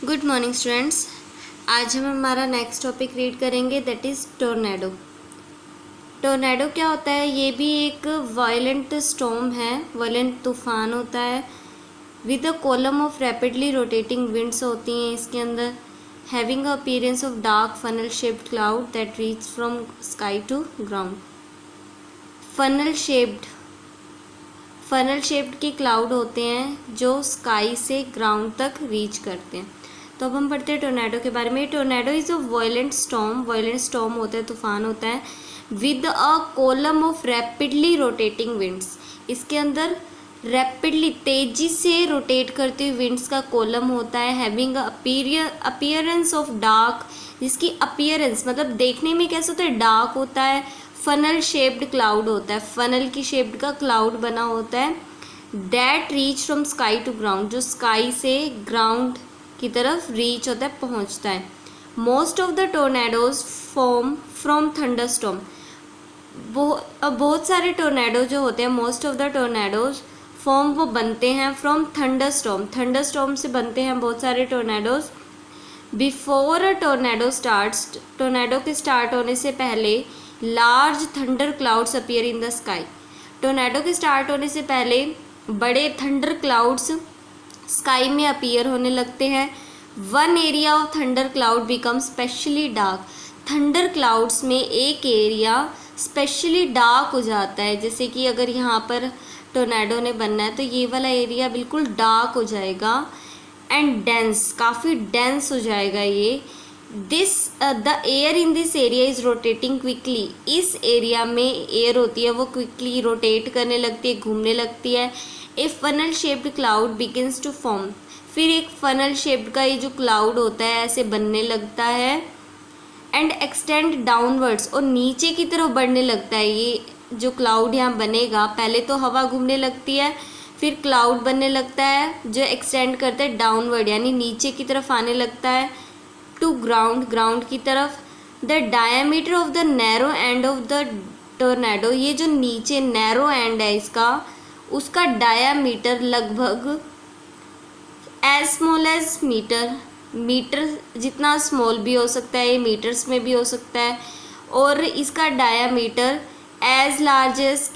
Good morning students. आज हम हमारा नेक्स्ट टॉपिक रीड करेंगे, दैट इज़ टोर्नेडो। टोर्नेडो क्या होता है? ये भी एक वायलेंट स्टॉर्म है, वायलेंट तूफान होता है with a column of rapidly rotating winds होती हैं इसके अंदर, having a appearance of dark funnel shaped cloud that reach from sky to ground. Funnel shaped के क्लाउड होते हैं जो स्काई से ग्राउंड तक रीच करते हैं। तो अब हम पढ़ते हैं टोर्नेडो के बारे में। Tornado is a violent storm होता है, तूफान होता है with a column of rapidly rotating winds. इसके अंदर रैपिडली तेजी से रोटेट करते हुए विंड्स का कॉलम होता है, हैविंग अपीयरेंस ऑफ डार्क, जिसकी अपीयरेंस मतलब देखने में कैसा होता है, डार्क होता है। फनल शेप्ड क्लाउड होता है, फनल की शेप्ड का क्लाउड बना होता है। That reach from sky to ground, जो स्काई से ग्राउंड की तरफ रीच होता है, पहुंचता है। Most of the tornadoes form from thunderstorm. बहुत सारे टोर्नेडो जो होते हैं, most of the tornadoes form वो बनते हैं फ्रॉम थंडरस्टॉर्म से बनते हैं बहुत सारे tornadoes. Before a tornado starts, tornado के स्टार्ट होने से पहले large thunder clouds appear in the sky. Tornado के स्टार्ट होने से पहले बड़े थंडर क्लाउड्स स्काई में अपीयर होने लगते हैं। One area of thunder cloud become specially dark. Thunder clouds में एक एरिया स्पेशली डार्क हो जाता है, जैसे कि अगर यहाँ पर टोर्नेडो ने बनना है तो ये वाला एरिया बिल्कुल डार्क हो जाएगा एंड डेंस, काफ़ी डेंस हो जाएगा ये। The air in this area is rotating quickly. इस एरिया में एयर होती है वो क्विकली रोटेट करने लगती है, घूमने लगती है। A funnel shaped cloud begins to form. फिर एक फनल शेप्ड का ये जो क्लाउड होता है ऐसे बनने लगता है एंड एक्सटेंड डाउनवर्ड्स, और नीचे की तरफ बढ़ने लगता है। ये जो क्लाउड यहाँ बनेगा, पहले तो हवा घूमने लगती है, फिर क्लाउड बनने लगता है जो एक्सटेंड करता है डाउनवर्ड, यानी नीचे की तरफ आने लगता है, टू ग्राउंड की तरफ। The diameter of the narrow end of the tornado, ये जो नीचे नैरो एंड है इसका, उसका डायामीटर लगभग एज स्मॉल एज मीटर जितना स्मॉल भी हो सकता है, ये मीटर्स में भी हो सकता है। और इसका diameter as large as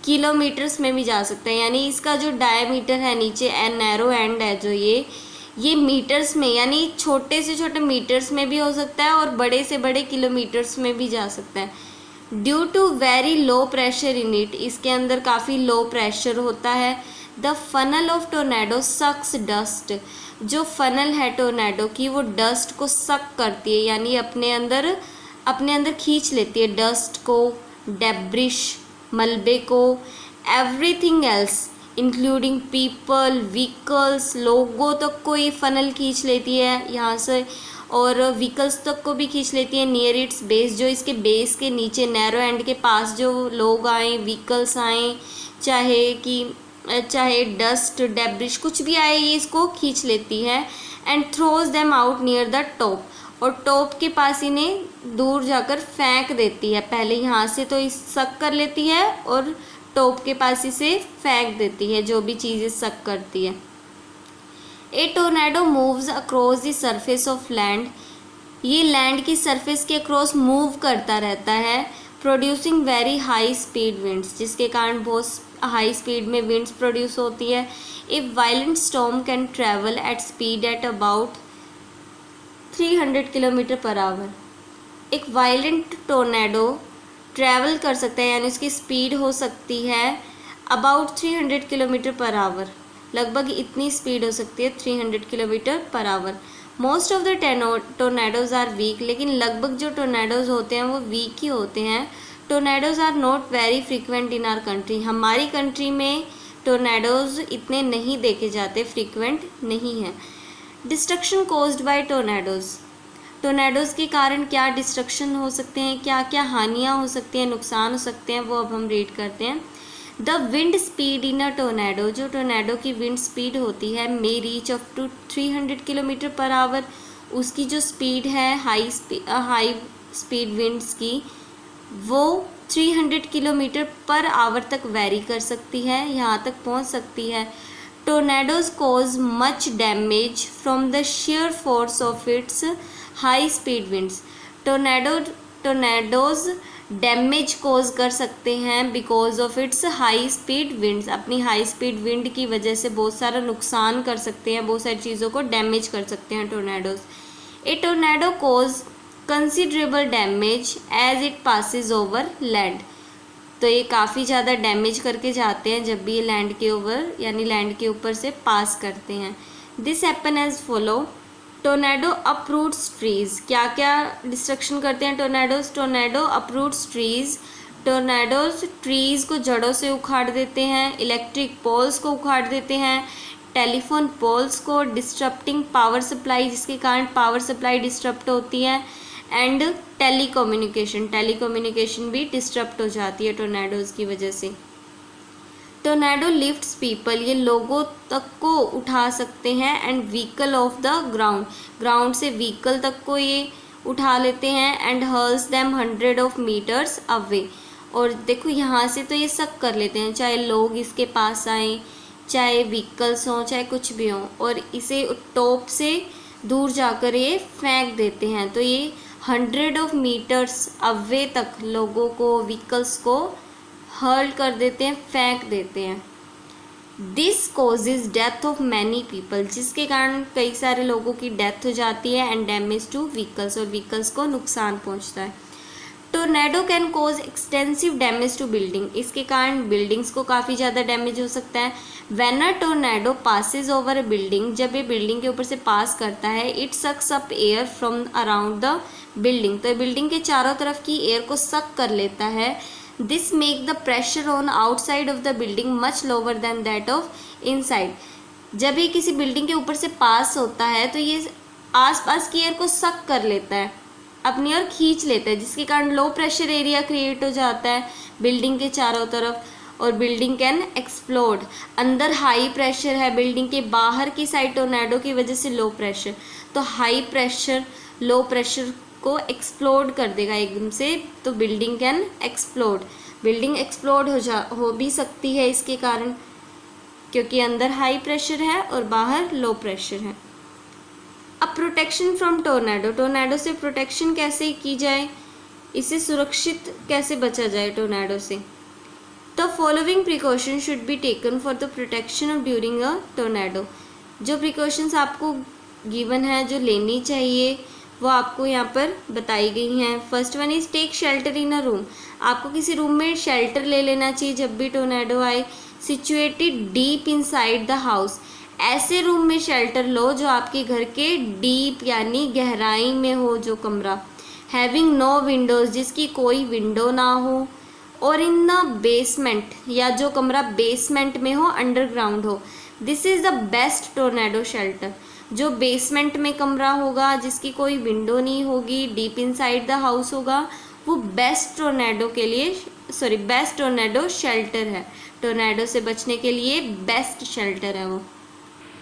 kilometers में भी जा सकता है, यानी इसका जो डायामीटर है नीचे नैरो एंड है जो ये मीटर्स में, यानी छोटे से छोटे मीटर्स में भी हो सकता है और बड़े से बड़े किलोमीटर्स में भी जा सकता है। Due to very low pressure in it, इसके अंदर काफ़ी लो प्रेशर होता है। The funnel of tornado sucks dust, जो फनल है टोर्नेडो की वो डस्ट को सक करती है, यानी अपने अंदर खींच लेती है डस्ट को, डेब्रिश मलबे को, everything else including people, vehicles, लोगों तक को ये फनल खींच लेती है यहाँ से, और व्हीकल्स तक को भी खींच लेती है नियर इट्स बेस, जो इसके बेस के नीचे नैरो एंड के पास जो लोग आए, व्हीकल्स आए, चाहे डस्ट डेब्रिश कुछ भी आए, ये इसको खींच लेती है। And throws them out near the top, और टॉप के पास इन्हें दूर जाकर फेंक देती है। पहले यहाँ से तो इस सक कर लेती है और टॉप के पास इसे फेंक देती है, जो भी चीज़ें सक करती है। A tornado moves across the surface of land, ये लैंड की सरफेस के अक्रॉस मूव करता रहता है, producing very high speed winds, जिसके कारण बहुत हाई स्पीड में विंड्स प्रोड्यूस होती है। A violent storm can travel at speed at about 300 kilometre per hour. एक वायलेंट टोर्नेडो ट्रैवल कर सकता है, यानी उसकी स्पीड हो सकती है अबाउट 300 किलोमीटर पर आवर, लगभग इतनी स्पीड हो सकती है 300 kilometre per hour. Most of the tornadoes are weak, लेकिन लगभग जो टोर्नेडोज होते हैं वो वीक ही होते हैं। Tornadoes are not very frequent in our country, हमारी कंट्री में टोर्नेडोज इतने नहीं देखे जाते, फ्रीक्वेंट नहीं है। डिस्ट्रक्शन कॉज्ड बाय टोर्नेडोज के कारण क्या डिस्ट्रक्शन हो सकते हैं, क्या क्या हानियाँ हो सकती हैं, नुकसान हो सकते हैं, वो अब हम रीड करते हैं। The wind speed in a tornado, जो टोर्नेडो की विंड स्पीड होती है, may reach up to 300 kilometre per hour. उसकी जो स्पीड है हाई स्पीड विंड्स की, वो 300 किलोमीटर पर आवर तक वेरी कर सकती है, यहाँ तक पहुँच सकती है। Tornadoes cause much damage from the sheer force of its high speed winds. Tornadoes damage cause कर सकते हैं because of its high speed winds. अपनी हाई स्पीड विंड की वजह से बहुत सारा नुकसान कर सकते हैं, बहुत सारी चीज़ों को डैमेज कर सकते हैं tornadoes. A tornado cause considerable damage as it passes over land. तो ये काफ़ी ज़्यादा डैमेज करके जाते हैं जब भी ये लैंड के ओवर यानी लैंड के ऊपर से पास करते हैं. This happen as follow. Tornado uproots trees. क्या क्या डिस्ट्रक्शन करते हैं tornadoes? Tornado uproots trees. Tornadoes trees को जड़ों से उखाड़ देते हैं, इलेक्ट्रिक पोल्स को उखाड़ देते हैं, टेलीफोन पोल्स को, डिस्टर्बिंग पावर सप्लाई जिसके कारण पावर सप्लाई डिस्टर्ब होती है, एंड टेलीकम्युनिकेशन भी डिस्टर्ब हो जाती है टोर्नाडोज़ की वजह से. Tornado lifts people. ये लोगों तक को उठा सकते हैं, and vehicle off the ground से व्हीकल तक को ये उठा लेते हैं, and hurls them 100 of meters away. और देखो यहाँ से तो ये सक कर लेते हैं, चाहे लोग इसके पास आएँ, चाहे व्हीकल्स हों, चाहे कुछ भी हों, और इसे टॉप से दूर जाकर ये फेंक देते हैं. तो ये 100 ऑफ मीटर्स अवे तक लोगों को, व्हीकल्स को हर्ल कर देते हैं, फेंक देते हैं. This causes death of many people. जिसके कारण कई सारे लोगों की डेथ हो जाती है, एंड डैमेज टू व्हीकल्स, और व्हीकल्स को नुकसान पहुंचता है. Tornado can cause extensive damage to building. इसके कारण बिल्डिंग्स को काफ़ी ज़्यादा डैमेज हो सकता है. When a tornado passes over a building. जब ये बिल्डिंग के ऊपर से पास करता है, it sucks up air from around the building. तो बिल्डिंग के चारों तरफ की एयर को सक कर लेता है. This make the pressure on outside of the building much lower than that of inside. जब ये किसी बिल्डिंग के ऊपर से पास होता है तो ये आसपास की एयर को सक कर लेता है, अपनी ओर खींच लेता है, जिसके कारण लो प्रेशर एरिया क्रिएट हो जाता है बिल्डिंग के चारों तरफ, और बिल्डिंग कैन एक्सप्लोड. अंदर हाई प्रेशर है, बिल्डिंग के बाहर की साइड टोर्नेडो की वजह से लो प्रेशर, तो हाई प्रेशर लो प्रेशर को एक्सप्लोड कर देगा एकदम से, तो building can explode. Building explode हो भी सकती है इसके कारण, क्योंकि अंदर हाई प्रेशर है और बाहर लो प्रेशर है. अब प्रोटेक्शन फ्रॉम टोर्नेडो. टोर्नेडो से प्रोटेक्शन कैसे की जाए, इसे सुरक्षित कैसे बचा जाए टोर्नेडो से? The following precaution should be taken for the protection of during a tornado. जो प्रिकॉशंस आपको गिवन है, जो लेनी चाहिए, वो आपको यहाँ पर बताई गई हैं. First one is take shelter in a room. आपको किसी रूम में शेल्टर ले लेना चाहिए जब भी टोर्नेडो आए. Situated deep inside the house. ऐसे रूम में शेल्टर लो जो आपके घर के डीप यानी गहराई में हो जो कमरा. Having no windows. जिसकी कोई विंडो ना हो. और इन द बेसमेंट, या जो कमरा बेसमेंट में हो, अंडरग्राउंड हो. This is the best tornado shelter. जो बेसमेंट में कमरा होगा, जिसकी कोई विंडो नहीं होगी, डीप इनसाइड द हाउस होगा, वो बेस्ट टोर्नेडो शेल्टर है. टोर्नेडो से बचने के लिए बेस्ट शेल्टर है वो.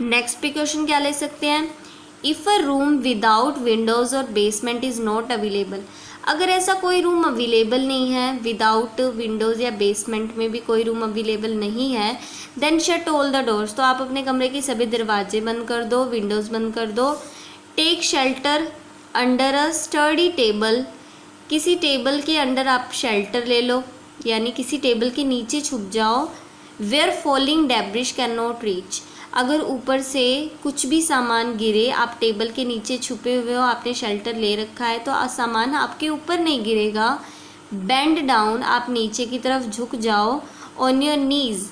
नेक्स्ट प्रिकॉशन क्या ले सकते हैं? If a room without Windows और बेसमेंट इज़ नॉट अवेलेबल. अगर ऐसा कोई रूम अवेलेबल नहीं है, विदाउट विंडोज़ या बेसमेंट में भी कोई रूम अवेलेबल नहीं है, then shut all the doors. तो आप अपने कमरे के सभी दरवाजे बंद कर दो, विंडोज़ बंद कर दो. Take shelter under a study table. किसी टेबल के अंडर आप शेल्टर ले लो, यानी किसी टेबल के नीचे छुप जाओ. Where falling debris can not reach. अगर ऊपर से कुछ भी सामान गिरे, आप टेबल के नीचे छुपे हुए हो, आपने शेल्टर ले रखा है, तो सामान आपके ऊपर नहीं गिरेगा. Bend down. आप नीचे की तरफ झुक जाओ. On your knees.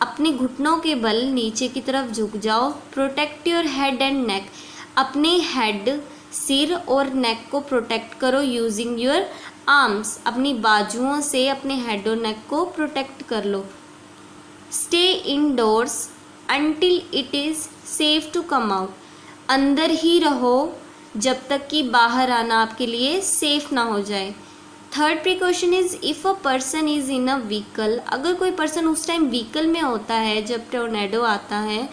अपने घुटनों के बल नीचे की तरफ झुक जाओ. Protect your head and neck. अपने हेड, सिर और नेक को प्रोटेक्ट करो यूजिंग योर आर्म्स. अपनी बाजुओं से अपने हेड और नेक को प्रोटेक्ट कर लो. Stay indoors until it is safe to come out. अंदर ही रहो जब तक कि बाहर आना आपके लिए सेफ ना हो जाए. Third precaution is if a person is in a vehicle. अगर कोई पर्सन उस टाइम व्हीकल में होता है जब टोर्नेडो आता है,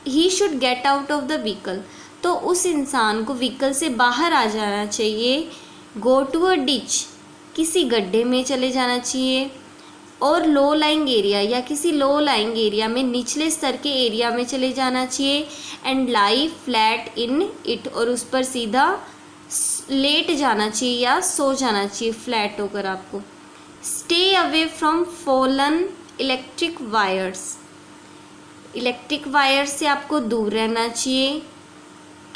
he should get out of the vehicle. तो उस इंसान को व्हीकल से बाहर आ जाना चाहिए. Go to a ditch. किसी गड्ढे में चले जाना चाहिए. और लो लाइंग एरिया या किसी लो लाइंग एरिया में निचले स्तर के एरिया में चले जाना चाहिए and lie flat in it, और उस पर सीधा लेट जाना चाहिए या सो जाना चाहिए फ्लैट होकर आपको। Stay away from fallen electric wires, electric wire से आपको दूर रहना चाहिए।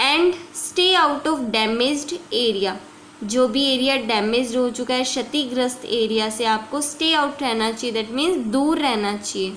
And stay out of damaged area, जो भी एरिया डैमेज हो चुका है, क्षतिग्रस्त एरिया से आपको स्टे आउट रहना चाहिए, दैट मीन्स दूर रहना चाहिए।